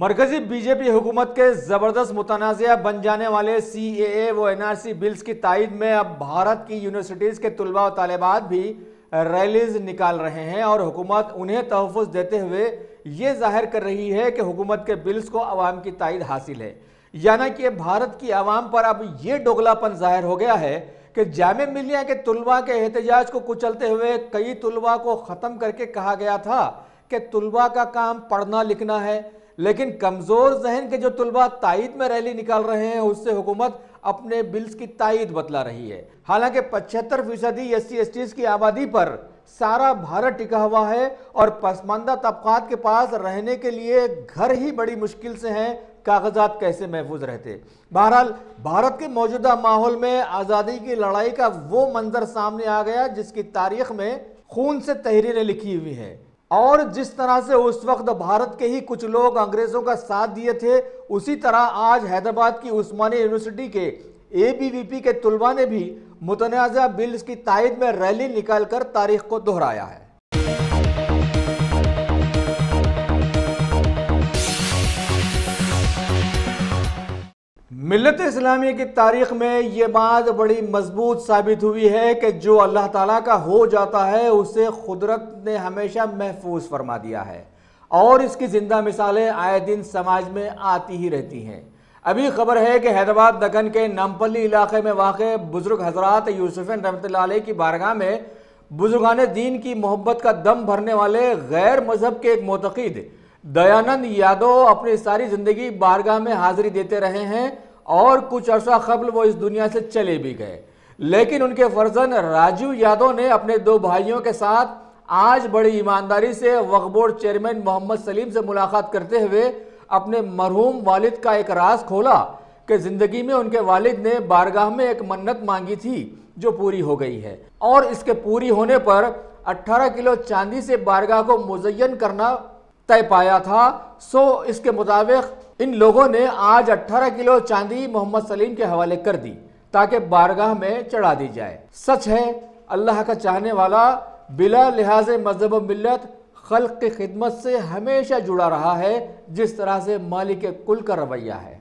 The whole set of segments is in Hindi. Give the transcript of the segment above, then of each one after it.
मरकजी बीजेपी हुकूमत के जबरदस्त मुतनाज़ा बन जाने वाले CAA व NRC बिल्स की तायद में अब भारत की यूनिवर्सिटीज़ के तलबा व तालिबात भी रैलीज निकाल रहे हैं और हुकूमत उन्हें तहफ़्फ़ुज़ देते हुए ये जाहिर कर रही है कि हुकूमत के बिल्स को अवाम की तायद हासिल है। यानी कि भारत की आवाम पर अब ये दोगलापन जाहिर हो गया है कि जामिया मिलिया के तलबा के एहतजाज को कुचलते हुए कई तलबा को ख़त्म करके कहा गया था कि तलबा का काम पढ़ना लिखना है, लेकिन कमज़ोर जहन के जो तलबा तायद में रैली निकाल रहे हैं उससे हुकूमत अपने बिल्स की तायद बतला रही है। हालांकि 75% SC/STs की आबादी पर सारा भारत टिका हुआ है और पसमानदा तबकात के पास रहने के लिए घर ही बड़ी मुश्किल से हैं, कागजात कैसे महफूज रहते। बहरहाल भारत के मौजूदा माहौल में आज़ादी की लड़ाई का वो मंजर सामने आ गया जिसकी तारीख में खून से तहरीरें लिखी हुई हैं और जिस तरह से उस वक्त भारत के ही कुछ लोग अंग्रेजों का साथ दिए थे, उसी तरह आज हैदराबाद की उस्मानिया यूनिवर्सिटी के ABVP के तलबा ने भी मुतनाज़ा बिल्स की तायद में रैली निकालकर तारीख को दोहराया है। मिल्लत इस्लामी की तारीख में ये बात बड़ी मजबूत साबित हुई है कि जो अल्लाह ताला का हो जाता है उसे कुदरत ने हमेशा महफूज फरमा दिया है और इसकी जिंदा मिसालें आए दिन समाज में आती ही रहती हैं। अभी खबर है कि हैदराबाद दक्कन के नामपल्ली इलाके में वाक़े बुजुर्ग हजरात यूसुफ़ैन रहमतुल्लाह अलैह की बारगाह में बुजुर्गान दीन की मोहब्बत का दम भरने वाले गैर मजहब के एक मोतक़िद दयानंद यादव अपनी सारी ज़िंदगी बारगाह में हाज़िरी देते रहे हैं और कुछ अरसा क़ब्ल वो इस दुनिया से चले भी गए, लेकिन उनके फर्जंद राजू यादव ने अपने दो भाइयों के साथ आज बड़ी ईमानदारी से वक्फ बोर्ड चेयरमैन मोहम्मद सलीम से मुलाकात करते हुए अपने मरहूम वालिद का एक राज खोला कि ज़िंदगी में उनके वालिद ने बारगाह में एक मन्नत मांगी थी जो पूरी हो गई है और इसके पूरी होने पर 18 किलो चांदी से बारगाह को मुज़य्यन करना तय पाया था। सो इसके मुताबिक इन लोगों ने आज 18 किलो चांदी मोहम्मद सलीम के हवाले कर दी ताकि बारगाह में चढ़ा दी जाए। सच है, अल्लाह का चाहने वाला बिला लिहाज मजहब व मिल्लत खल्क की खिदमत से हमेशा जुड़ा रहा है, जिस तरह से मालिक कुल का रवैया है।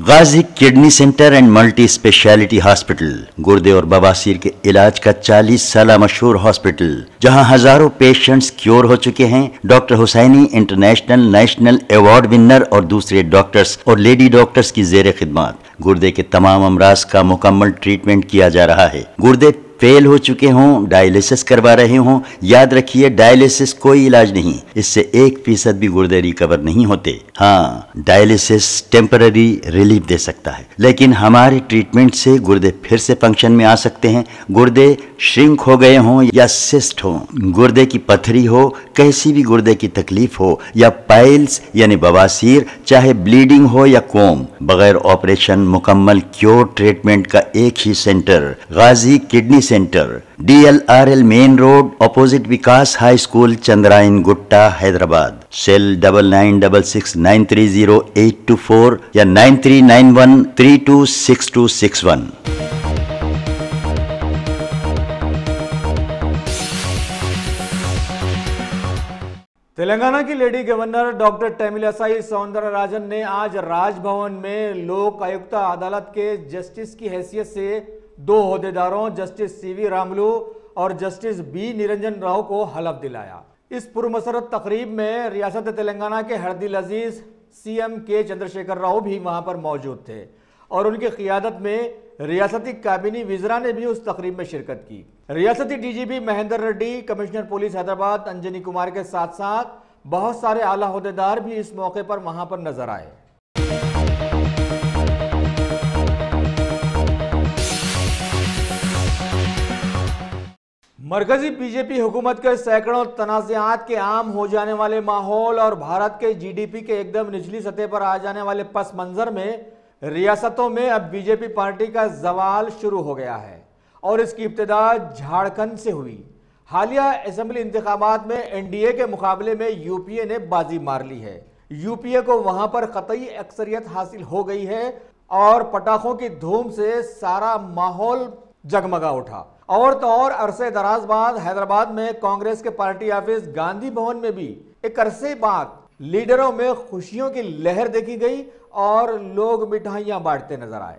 Ghazi kidney centre and multi speciality hospital गुर्दे और बवासीर के इलाज का 40 साल मशहूर हॉस्पिटल, जहां हजारों पेशेंट्स क्योर हो चुके हैं। Doctor Hussaini international national award winner और दूसरे डॉक्टर्स और लेडी डॉक्टर्स की जेर खिदमत गुर्दे के तमाम अमराज का मुकम्मल ट्रीटमेंट किया जा रहा है। गुर्दे फेल हो चुके हों, डायलिसिस करवा रहे हों, याद रखिए डायलिसिस कोई इलाज नहीं, इससे 1% भी गुर्दे रिकवर नहीं होते। हाँ, डायलिसिस टेम्पररी रिलीफ दे सकता है, लेकिन हमारे ट्रीटमेंट से गुर्दे फिर से फंक्शन में आ सकते हैं। गुर्दे श्रिंक हो गए हों या सिस्ट हो, गुर्दे की पथरी हो, कैसी भी गुर्दे की तकलीफ हो या पाइल्स यानी बवासीर, चाहे ब्लीडिंग हो या कोम, बगैर ऑपरेशन मुकम्मल क्योर ट्रीटमेंट का एक ही centre Ghazi kidney centre, DLRL main road opposite Vikas high school, Chandrayangutta, Hyderabad. Cell 9966930824 या 9391326261। तेलंगाना की lady governor doctor Tamilisai Soundararajan ने आज राजभवन में लोक आयुक्त अदालत के जस्टिस की हैसियत से 2 ओहदेदारों जस्टिस CV रामलू और जस्टिस B निरंजन राव को हलफ दिलाया। इस पुरमसरत तकरीब में रियासत तेलंगाना के हरदिल अजीज CM के चंद्रशेखर राव भी वहां पर मौजूद थे और उनकी क़ियादत में रियासती काबीनी विज़रा ने भी उस तकरीब में शिरकत की। रियासती DGP Mahendra Reddy, commissioner police Hyderabad Anjani Kumar के साथ साथ बहुत सारे आला ओहदेदार भी इस मौके पर वहां पर नजर आए। मरकजी बीजेपी हुकूमत के सैकड़ों तनाज़ात के आम हो जाने वाले माहौल और भारत के GDP के एकदम निचली सतह पर आ जाने वाले पस मंजर में रियासतों में अब बीजेपी पार्टी का जवाल शुरू हो गया है और इसकी इब्तिदा झारखंड से हुई। हालिया असेंबली इंतखाबात में NDA के मुकाबले में UPA ने बाजी मार ली है। UPA को वहां पर कतई अक्सरियत हासिल हो गई है और पटाखों की धूम से सारा माहौल जगमगा उठा। और तो और अरसे दराज बाद हैदराबाद में कांग्रेस के पार्टी ऑफिस गांधी भवन में भी एक अरसे बाद लीडरों में खुशियों की लहर देखी गई और लोग मिठाइयां बांटते नजर आए।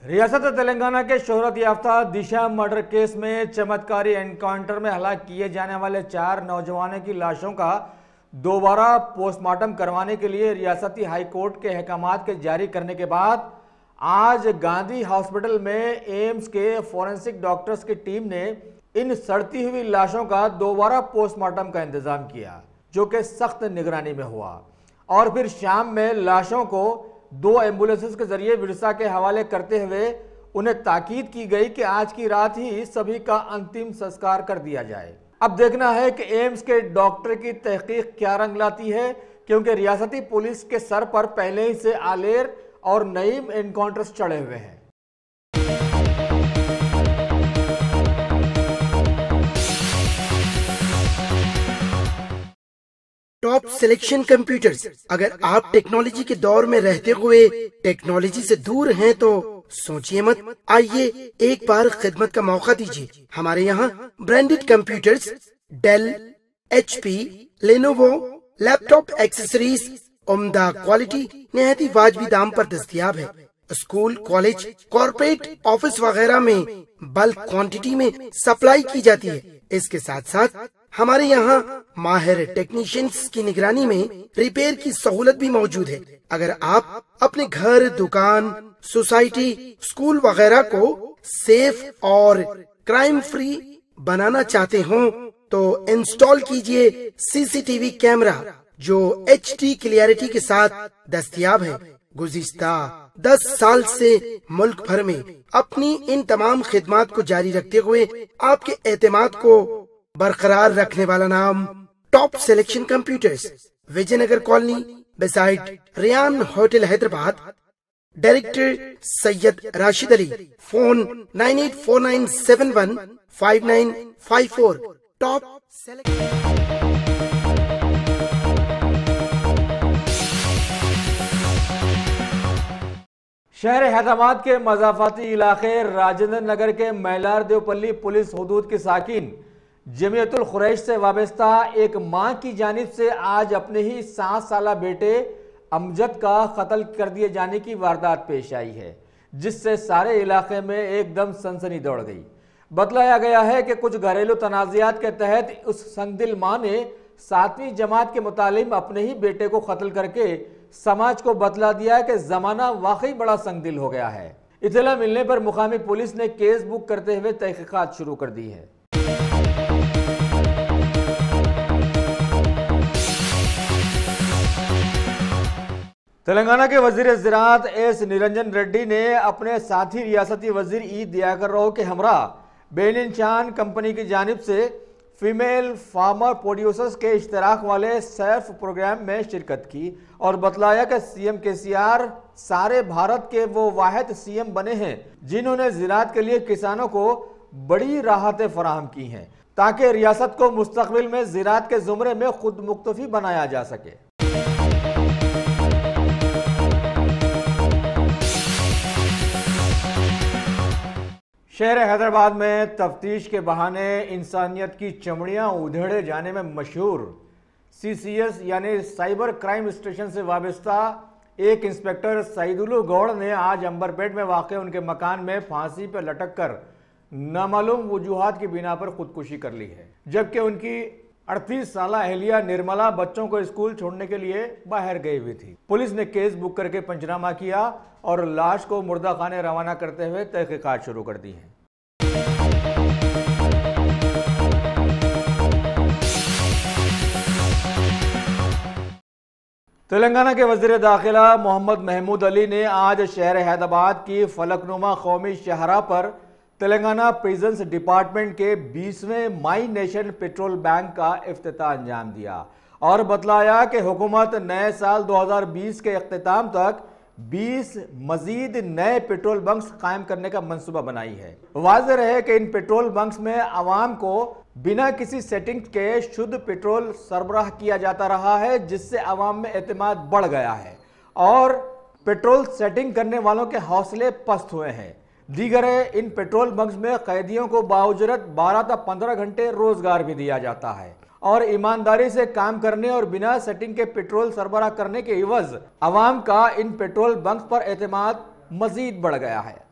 रियासत तेलंगाना के शोहरत याफ्ता दिशा मर्डर केस में चमत्कारी एनकाउंटर में हलाक किए जाने वाले 4 नौजवानों की लाशों का दोबारा पोस्टमार्टम करवाने के लिए रियासती हाई कोर्ट के अहकामात के जारी करने के बाद आज गांधी हॉस्पिटल में एम्स के फोरेंसिक डॉक्टर्स की टीम ने इन सड़ती हुई लाशों का दोबारा पोस्टमार्टम का इंतजाम किया, जो कि सख्त निगरानी में हुआ। और फिर शाम में लाशों को 2 एम्बुलेंसेस के जरिए विरसा के हवाले करते हुए उन्हें ताकीद की गई कि आज की रात ही सभी का अंतिम संस्कार कर दिया जाए। अब देखना है कि एम्स के डॉक्टर की तहकीक क्या रंग लाती है, क्योंकि रियासती पुलिस के सर पर पहले ही से आलेर और नईम एनकाउंटर्स चढ़े हुए हैं। Top selection computers. अगर आप टेक्नोलॉजी के दौर में रहते हुए टेक्नोलॉजी से दूर हैं तो सोचिए मत, आइए एक बार खिदमत का मौका दीजिए। हमारे यहाँ branded computers Dell, HP, Lenovo, laptop accessories उम्दा क्वालिटी निहायत ही वाजबी दाम पर दस्तयाब है। स्कूल, कॉलेज, कॉर्पोरेट, ऑफिस वगैरह में बल्क क्वांटिटी में सप्लाई की जाती है। इसके साथ साथ हमारे यहाँ माहिर टेक्नीशियंस की निगरानी में रिपेयर की सहूलत भी मौजूद है। अगर आप अपने घर, दुकान, सोसाइटी, स्कूल वगैरह को सेफ और क्राइम फ्री बनाना चाहते हो तो इंस्टॉल कीजिए CCTV कैमरा जो HD क्लियरिटी के साथ दस्तयाब है। गुज़िश्ता 10 साल से मुल्क भर में अपनी इन तमाम खिदमात को जारी रखते हुए आपके एतमाद को बरकरार रखने वाला नाम top selection computers, Vijayanagar colony beside Riyan hotel Hyderabad. Director Syed Rashid Ali. Phone 9849715954। Top शहर हैदराबाद के मज़ाफ़ाती इलाके राजेंद्र नगर के मैलार देवपल्ली पुलिस हुदूद के साकिन जमीयतुल खुरैश से वाबस्ता एक मां की जानिब से आज अपने ही 7 साला बेटे अमजद का कत्ल कर दिए जाने की वारदात पेश आई है, जिससे सारे इलाके में एकदम सनसनी दौड़ गई। बतलाया गया है कि कुछ घरेलू तनाज़ात के तहत उस संगदिल मां ने 7वीं जमात के मुतालिम अपने ही बेटे को कत्ल करके समाज को बतला दिया कि जमाना वाकई बड़ा संगदिल हो गया है। इत्तला मिलने पर मुकामी पुलिस ने केस बुक करते हुए तहकीकात शुरू कर दी है। तेलंगाना के वजीर ज़राअत एस निरंजन रेड्डी ने अपने साथी रियासती वजीर ई दयाकर राव के हमरा बेनिशान कंपनी की जानिब से फीमेल फार्मर प्रोड्यूसर्स के इश्तराक वाले सर्फ प्रोग्राम में शिरकत की और बतलाया कि CM KCR सारे भारत के वो वाहिद CM बने हैं जिन्होंने ज़राअत के लिए किसानों को बड़ी राहतें फराहम की हैं ताकि रियासत को मुस्तकबिल में ज़राअत के ज़ुमरे में खुद मुख्तफी बनाया जा सके। शहर हैदराबाद में तफ्तीश के बहाने इंसानियत की चमड़ियां उधेड़े जाने में मशहूर CCS यानी साइबर क्राइम स्टेशन से वाबस्ता एक इंस्पेक्टर सईदुल्लू गौड़ ने आज अंबरपेट में वाक़ उनके मकान में फांसी पर लटक कर नामालूम वजूहात की बिना पर खुदकुशी कर ली है, जबकि उनकी 38 साला अहलिया निर्मला बच्चों को स्कूल छोड़ने के लिए बाहर गई हुई थी। पुलिस ने केस बुक करके पंचनामा किया और लाश को मुर्दा खाने रवाना करते हुए तहकीकात शुरू कर दी है। तेलंगाना के वज़ीर दाखिला मोहम्मद महमूद अली ने आज शहर हैदराबाद की फलकनुमा कौमी शाहराह पर तेलंगाना प्रिजन्स डिपार्टमेंट के 20वें माई नेशन पेट्रोल बैंक का इफ्तिताह अंजाम दिया और बतलाया कि हुकूमत नए साल 2020 के इख्तिताम तक 20 मजीद नए पेट्रोल बंक्स कायम करने का मंसूबा बनाई है। वाज़ेह है कि इन पेट्रोल बंक्स में आवाम को बिना किसी सेटिंग के शुद्ध पेट्रोल सरबराह किया जाता रहा है, जिससे आवाम में एतमाद बढ़ गया है और पेट्रोल सेटिंग करने वालों के हौसले पस्त हुए हैं। दीगर इन पेट्रोल बंक्स में कैदियों को बाउजरत 12 से 15 घंटे रोजगार भी दिया जाता है और ईमानदारी से काम करने और बिना सेटिंग के पेट्रोल सरबराह करने के एवज अवाम का इन पेट्रोल बंक्स पर एतमाद मजीद बढ़ गया है।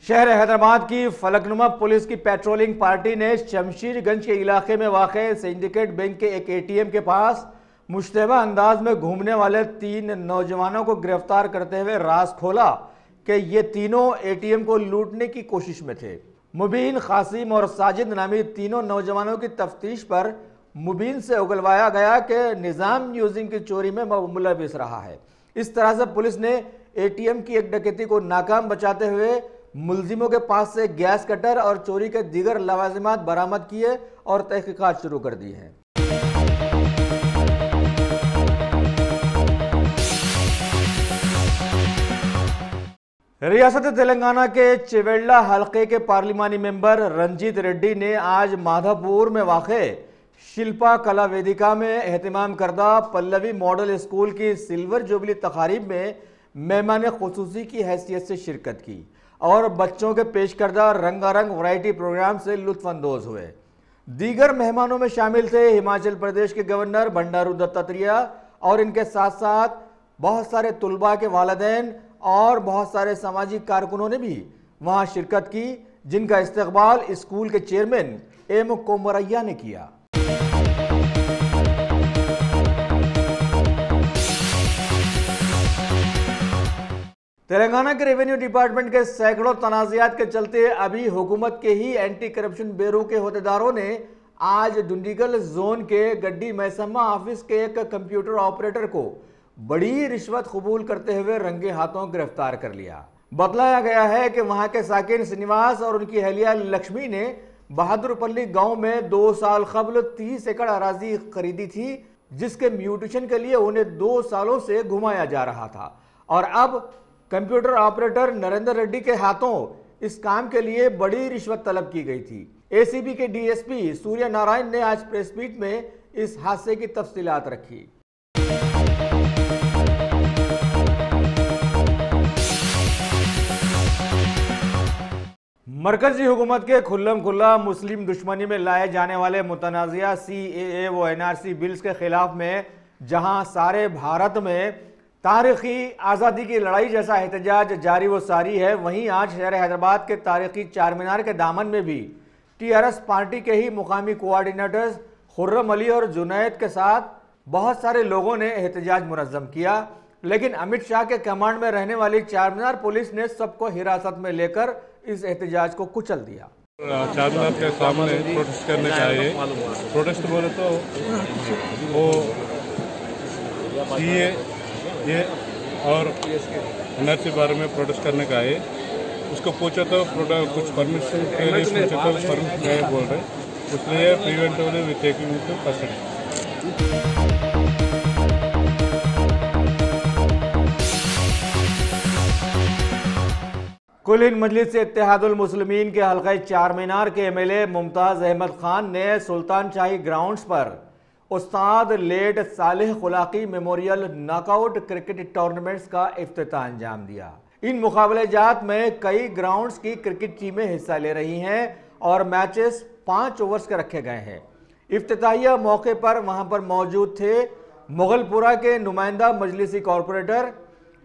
शहर हैदराबाद की फलकनुमा पुलिस की पेट्रोलिंग पार्टी ने शमशीरगंज के इलाके में वाक़ सिंडिकेट बैंक के एक एटीएम के पास मुश्तबा अंदाज में घूमने वाले 3 नौजवानों को गिरफ्तार करते हुए राज खोला कि ये तीनों एटीएम को लूटने की कोशिश में थे। मुबीन, कासिम और साजिद नामी तीनों नौजवानों की तफ्तीश पर मुबीन से उगलवाया गया कि निज़ाम यूजिंग की चोरी में मुलविस रहा है। इस तरह से पुलिस ने एटीएम की एक डकैती को नाकाम बचाते हुए मुलजिमों के पास से गैस कटर और चोरी के दीगर लवाजिमात बरामद किए और तहकीकात शुरू कर दी है। रियासत तेलंगाना के चिवेल्ला हल्के के पार्लिमानी मेंबर रंजीत रेड्डी ने आज माधापुर में वाक़े शिल्पा कला वेदिका में एहतमाम करदा पल्लवी मॉडल स्कूल की सिल्वर जुबली तकारीब में मेहमान खुसूसी की हैसियत से शिरकत की और बच्चों के पेश करदा रंगारंग वैरायटी प्रोग्राम से लुत्फानंदोज हुए। दीगर मेहमानों में शामिल थे हिमाचल प्रदेश के गवर्नर बंडारू दत्तात्रेय और इनके साथ साथ बहुत सारे तुलबा के वालिदैन और बहुत सारे सामाजिक कारकुनों ने भी वहां शिरकत की, जिनका इस्तकबाल स्कूल के चेयरमैन एम कोमरैया ने किया। तेलंगाना के रेवेन्यू डिपार्टमेंट के सैकड़ों तनाज़ात के चलते अभी हुकूमत के ही एंटी करप्शन ब्यूरो के होदेदारों ने आज डुंडीगल जोन के गड्डी मैसम्मा ऑफिस के एक कंप्यूटर ऑपरेटर को बड़ी रिश्वत कबूल करते हुए रंगे हाथों गिरफ्तार कर लिया। बतलाया गया है कि वहां के साकिन श्रीनिवास और उनकी अहलिया लक्ष्मी ने बहादुरपल्ली गांव में 2 साल कबल 30 एकड़ अराजी खरीदी थी, जिसके म्यूटेशन के लिए उन्हें 2 सालों से घुमाया जा रहा था और अब कंप्यूटर ऑपरेटर नरेंद्र रेड्डी के हाथों इस काम के लिए बड़ी रिश्वत तलब की गई थी। एसीबी के डीएसपी सूर्य नारायण ने आज प्रेस मीट में इस हादसे की तफसीलात रखी। मरकजी हुकूमत के खुल्लम खुल्ला मुस्लिम दुश्मनी में लाए जाने वाले मुतनाज़िया CAA व NRC बिल्स के खिलाफ में जहां सारे भारत में तारीखी आज़ादी की लड़ाई जैसा एहतजाज जारी व सारी है, वहीं आज शहर हैदराबाद के तारीखी चार मीनार के दामन में भी TRS पार्टी के ही मुकामी कोऑर्डिनेटर्स खुर्रम अली और जुनैद के साथ बहुत सारे लोगों ने एहतजाज मुनज़्ज़म किया, लेकिन अमित शाह के कमांड में रहने वाली चार मीनार पुलिस ने सबको हिरासत में लेकर इस एहतजाज को कुचल दिया। चार मीनार के सामने प्रोटेस्ट करने का है। प्रोटेस्ट बोले तो वो ये और NRC बारे में प्रोटेस्ट करने का है। उसको पूछा तो कुछ परमिशन के लिए पूछा तो परमिशन नहीं बोल रहे, इसलिए preventively we taking it to custody. Kul Hind मजलिस इत्तेहादुल मुस्लिमीन के हल्का चार मीनार के MLA मुमताज़ अहमद खान ने सुल्तान शाही ग्राउंड्स पर उस्ताद late Saleh Khulaqi memorial knockout cricket tournaments का इफ्तिताह अंजाम दिया। इन मुकाबलेजात में कई ग्राउंड्स की क्रिकेट टीमें हिस्सा ले रही हैं और मैचेस 5 ओवर्स के रखे गए हैं। इफ्तिताहिया मौके पर वहां पर मौजूद थे मुगलपुरा के नुमाइंदा मजलिसी कॉरपोरेटर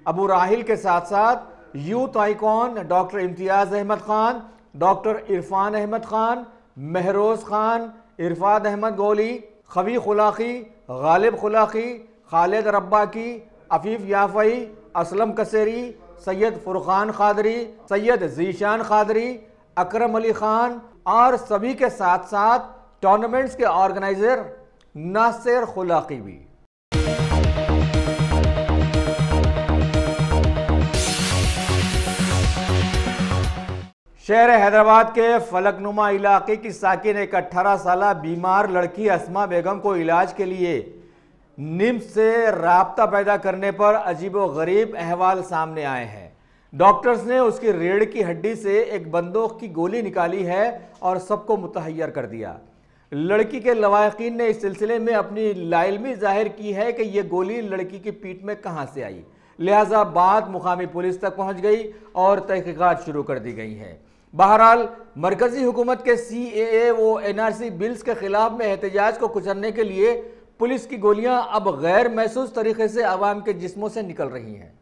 अबू राहिल के साथ साथ youth icon doctor Imtiaz Ahmed Khan, doctor Irfan Ahmed Khan, Mahroz Khan, Irfad Ahmed Goli, Khavi Khulaqi, Ghalib Khulaqi, Khalid Rabbaki, Afif Yafai, Aslam Kaseri, Syed Furqan Qadri, Syed Zeeshan Qadri, Akram Ali Khan और सभी के साथ साथ टूर्नामेंट्स के ऑर्गेनाइजर नासिर खुलाकी भी। शहर हैदराबाद के फलकनुमा इलाके की साकिन एक 18 साला बीमार लड़की अस्मा बेगम को इलाज के लिए निम्स से राब्ता पैदा करने पर अजीबोगरीब अहवाल सामने आए हैं। डॉक्टर्स ने उसकी रीढ़ की हड्डी से एक बंदूक की गोली निकाली है और सबको मुतहैयर कर दिया। लड़की के लवाहिकीन ने इस सिलसिले में अपनी लाइल्मी जाहिर की है कि यह गोली लड़की की पीठ में कहां से आई, लिहाजा बात मुकामी पुलिस तक पहुंच गई और तहकीकात शुरू कर दी गई है। बहरहाल मरकजी हुकूमत के CAA व NRC बिल्स के खिलाफ में एहतजाज को कुचलने के लिए पुलिस की गोलियां अब गैर महसूस तरीके से आवाम के जिस्मों से निकल रही हैं।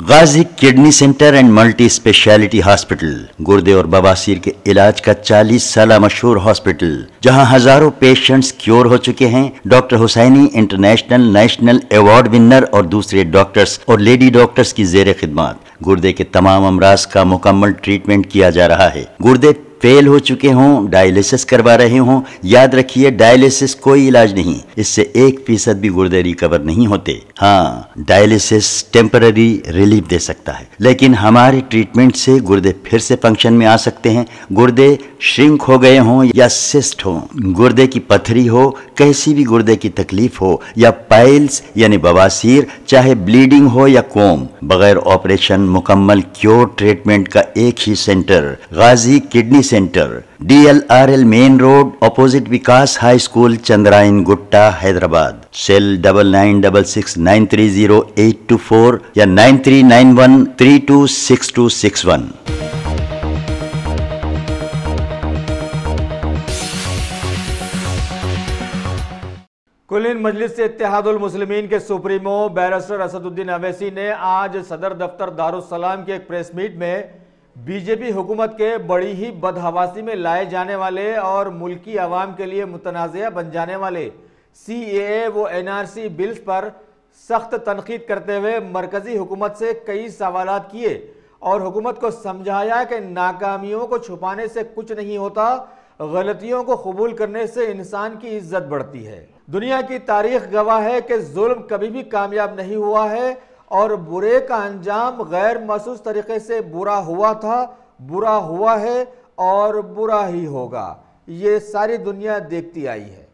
Ghazi kidney centre and multi speciality hospital, गुर्दे और बवासीर के इलाज का 40 साल मशहूर हॉस्पिटल, जहां हजारों पेशेंट्स क्योर हो चुके हैं। Doctor Hussaini international national award winner और दूसरे डॉक्टर्स और लेडी डॉक्टर्स की जेर खिदमत गुर्दे के तमाम अमराज का मुकम्मल ट्रीटमेंट किया जा रहा है। गुर्दे फेल हो चुके हों, डायलिसिस करवा रहे हों, याद रखिए डायलिसिस कोई इलाज नहीं, इससे 1% भी गुर्दे रिकवर नहीं होते। हाँ, डायलिसिस टेम्पररी रिलीफ दे सकता है, लेकिन हमारे ट्रीटमेंट से गुर्दे फिर से फंक्शन में आ सकते हैं। गुर्दे श्रिंक हो गए हों या सिस्ट हो, गुर्दे की पथरी हो, कैसी भी गुर्दे की तकलीफ हो या पाइल्स यानी बवासीर, चाहे ब्लीडिंग हो या कोम, बगैर ऑपरेशन मुकम्मल क्योर ट्रीटमेंट का एक ही centre, Ghazi kidney centre, DLRL main road, opposite Vikas high school, Chandrayangutta, Hyderabad. Cell 9966930824 या 9391326261। कुलीन मजलिस इत्तेहादुल मुस्लिमीन के सुप्रीमो बैरिस्टर असदुद्दीन अवैसी ने आज सदर दफ्तर दारुस्सलाम के एक प्रेस मीट में बीजेपी हुकूमत के बड़ी ही बदहवासी में लाए जाने वाले और मुल्की अवाम के लिए मुतनाज़िया बन जाने वाले CAA व NRC बिल्स पर सख्त तनकीद करते हुए मरकजी हुकूमत से कई सवालात किए और हुकूमत को समझाया कि नाकामियों को छुपाने से कुछ नहीं होता, गलतियों को कबूल करने से इंसान की इज्जत बढ़ती है। दुनिया की तारीख गवाह है कि जुल्म कभी भी कामयाब नहीं हुआ है और बुरे का अंजाम गैर महसूस तरीके से बुरा हुआ था, बुरा हुआ है और बुरा ही होगा। ये सारी दुनिया देखती आई है।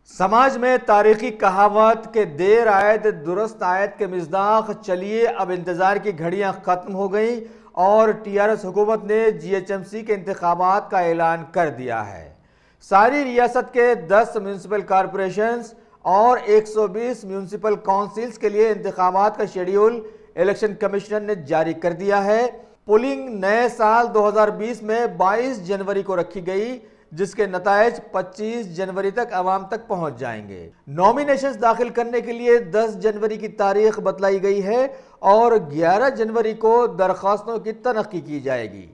समाज में तारीखी कहावत के देर आयत दुरुस्त आयत के मिज़दाक, चलिए अब इंतजार की घड़ियां खत्म हो गई और TRS हुकूमत ने GHMC के इंतखाबात का ऐलान कर दिया है। सारी रियासत के 10 म्यूनसिपल कॉरपोरेशंस और 120 म्यूनसिपल काउंसिल्स के लिए इंतखाबात का शेड्यूल इलेक्शन कमिश्नर ने जारी कर दिया है। पोलिंग नए साल 2020 में 22 जनवरी को रखी गई, जिसके नतायज 25 जनवरी तक आवाम तक पहुंच जाएंगे। नॉमिनेशंस दाखिल करने के लिए 10 जनवरी की तारीख बतलाई गई है और 11 जनवरी को दरखास्तों की तनख्ही की जाएगी।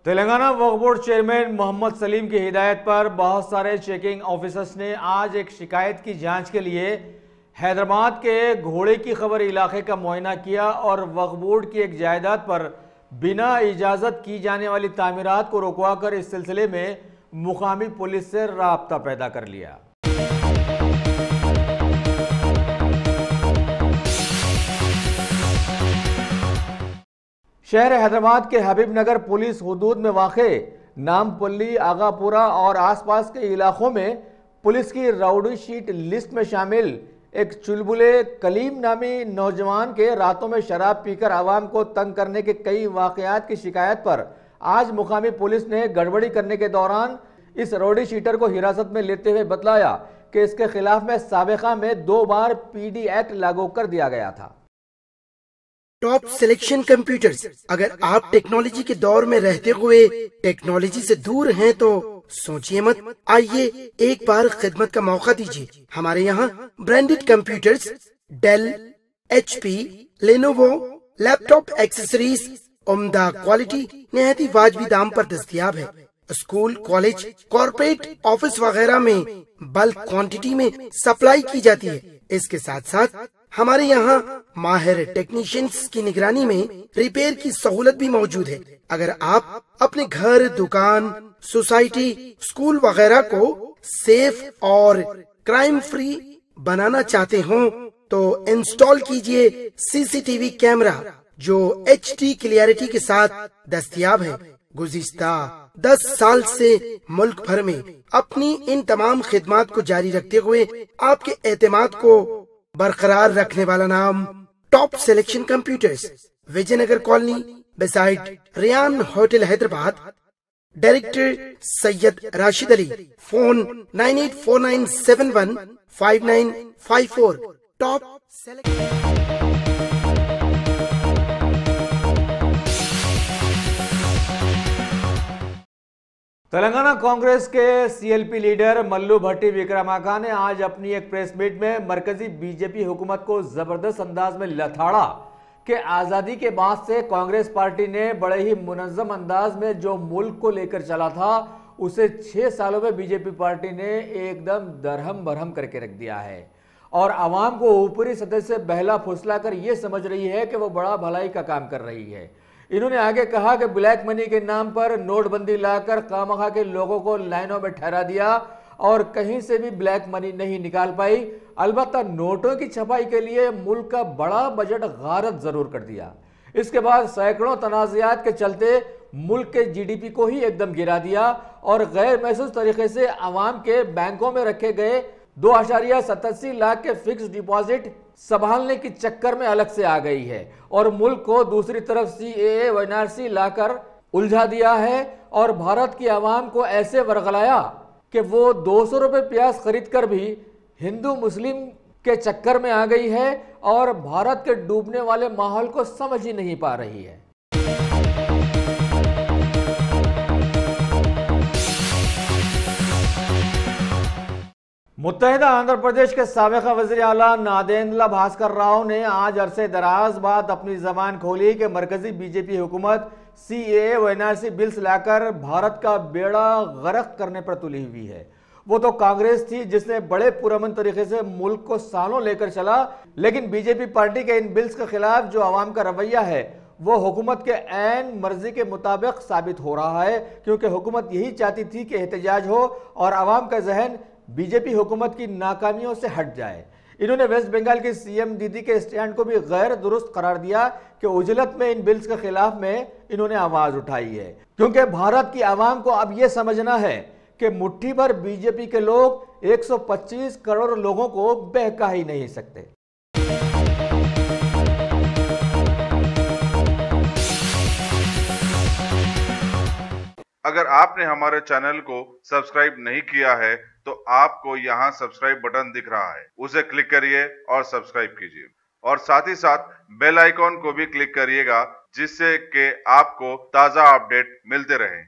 तेलंगाना वक्फ बोर्ड चेयरमैन मोहम्मद सलीम की हिदायत पर बहुत सारे चेकिंग ऑफिसर्स ने आज एक शिकायत की जांच के लिए हैदराबाद के घोड़े की खबर इलाके का मुआयना किया और वक्फ बोर्ड की एक जायदाद पर बिना इजाज़त की जाने वाली तामीरात को रुकवाकर इस सिलसिले में मुकामी पुलिस से राब्ता पैदा कर लिया। शहर हैदराबाद के हबीब नगर पुलिस हुदूद में वाक़े नामपल्ली, आगापुरा और आसपास के इलाकों में पुलिस की राउडी शीट लिस्ट में शामिल एक चुलबुले कलीम नामी नौजवान के रातों में शराब पीकर आवाम को तंग करने के कई वाक़यात की शिकायत पर आज मुकामी पुलिस ने गड़बड़ी करने के दौरान इस राउडी शीटर को हिरासत में लेते हुए बतलाया कि इसके खिलाफ में साबिक़ा में 2 बार PD एक्ट लागू कर दिया गया था। टॉप सिलेक्शन कंप्यूटर्स, अगर आप टेक्नोलॉजी के दौर में रहते हुए टेक्नोलॉजी से दूर हैं तो सोचिए मत, आइए एक बार खिदमत का मौका दीजिए। हमारे यहाँ branded computers Dell, HP, Lenovo, laptop accessories उम्दा क्वालिटी निहायत ही वाजबी दाम पर दस्तयाब है। स्कूल, कॉलेज, कॉर्पोरेट, ऑफिस वगैरह में बल्क क्वांटिटी में सप्लाई की जाती है। इसके साथ साथ हमारे यहाँ माहिर टेक्नीशियंस की निगरानी में रिपेयर की सहूलत भी मौजूद है। अगर आप अपने घर, दुकान, सोसाइटी, स्कूल वगैरह को सेफ और क्राइम फ्री बनाना चाहते हो तो इंस्टॉल कीजिए सीसीटीवी कैमरा जो HD क्लियरिटी के साथ दस्तयाब है। गुज़िश्ता 10 साल से मुल्क भर में अपनी इन तमाम खिदमात को जारी रखते हुए आपके एतमाद को बरकरार रखने वाला नाम top selection computers, Vijayanagar colony, beside Riyan hotel, Hyderabad. Director Syed Rashid Ali. Phone 9849715954। Top Telangana Congress के CLP लीडर मल्लू भट्टी विक्रमाका ने आज अपनी एक प्रेस मीट में मरकजी बीजेपी हुकूमत को जबरदस्त अंदाज में लथाड़ा कि आज़ादी के बाद से कांग्रेस पार्टी ने बड़े ही मुनज़्ज़म अंदाज में जो मुल्क को लेकर चला था उसे 6 सालों में बीजेपी पार्टी ने एकदम दरहम बरहम करके रख दिया है और आवाम को ऊपरी सतह से बहला फुसला कर ये समझ रही है कि वो बड़ा भलाई का काम कर रही है। इन्होंने आगे कहा कि ब्लैक मनी के नाम पर नोटबंदी लाकर खामखा के लोगों को लाइनों में ठहरा दिया और कहीं से भी ब्लैक मनी नहीं निकाल पाई। अलबत्ता नोटों की छपाई के लिए मुल्क का बड़ा बजट गारत जरूर कर दिया। इसके बाद सैकड़ों तनाज़ात के चलते मुल्क के GDP को ही एकदम गिरा दिया और गैर महसूस तरीके से आवाम के बैंकों में रखे गए 2.87 लाख के फिक्स डिपॉजिट संभालने के चक्कर में अलग से आ गई है और मुल्क को दूसरी तरफ CAA व NRC लाकर उलझा दिया है और भारत की आवाम को ऐसे वरगलाया कि वो 200 रुपये प्याज खरीद कर भी हिंदू मुस्लिम के चक्कर में आ गई है और भारत के डूबने वाले माहौल को समझ ही नहीं पा रही है। मुत्तहिदा आंध्र प्रदेश के साबिक़ा वज़ीर आला नादेंद्र भास्कर राव ने आज अरसे दराज बाद अपनी जबान खोली कि मरकजी बीजेपी हुकूमत CAA व NRC बिल्स लाकर भारत का बेड़ा गर्क करने पर तुली हुई है। वो तो कांग्रेस थी जिसने बड़े पुरअमन तरीके से मुल्क को सालों लेकर चला, लेकिन बीजेपी पार्टी के इन बिल्स के खिलाफ जो आवाम का रवैया है वो हुकूमत के ऐन मर्जी के मुताबिक साबित हो रहा है, क्योंकि हुकूमत यही चाहती थी कि एहतजाज हो और आवाम का जहन बीजेपी हुकूमत की नाकामियों से हट जाए। इन्होंने वेस्ट बंगाल की CM दीदी के स्टैंड को भी गैर दुरुस्त करार दिया कि उजलत में इन बिल्स के खिलाफ में इन्होंने आवाज उठाई है, क्योंकि भारत की आवाम को अब यह समझना है कि मुट्ठी भर बीजेपी के लोग 125 करोड़ लोगों को बहका ही नहीं सकते। अगर आपने हमारे चैनल को सब्सक्राइब नहीं किया है तो आपको यहाँ सब्सक्राइब बटन दिख रहा है, उसे क्लिक करिए और सब्सक्राइब कीजिए और साथ ही साथ बेल आइकॉन को भी क्लिक करिएगा जिससे कि आपको ताज़ा अपडेट मिलते रहें।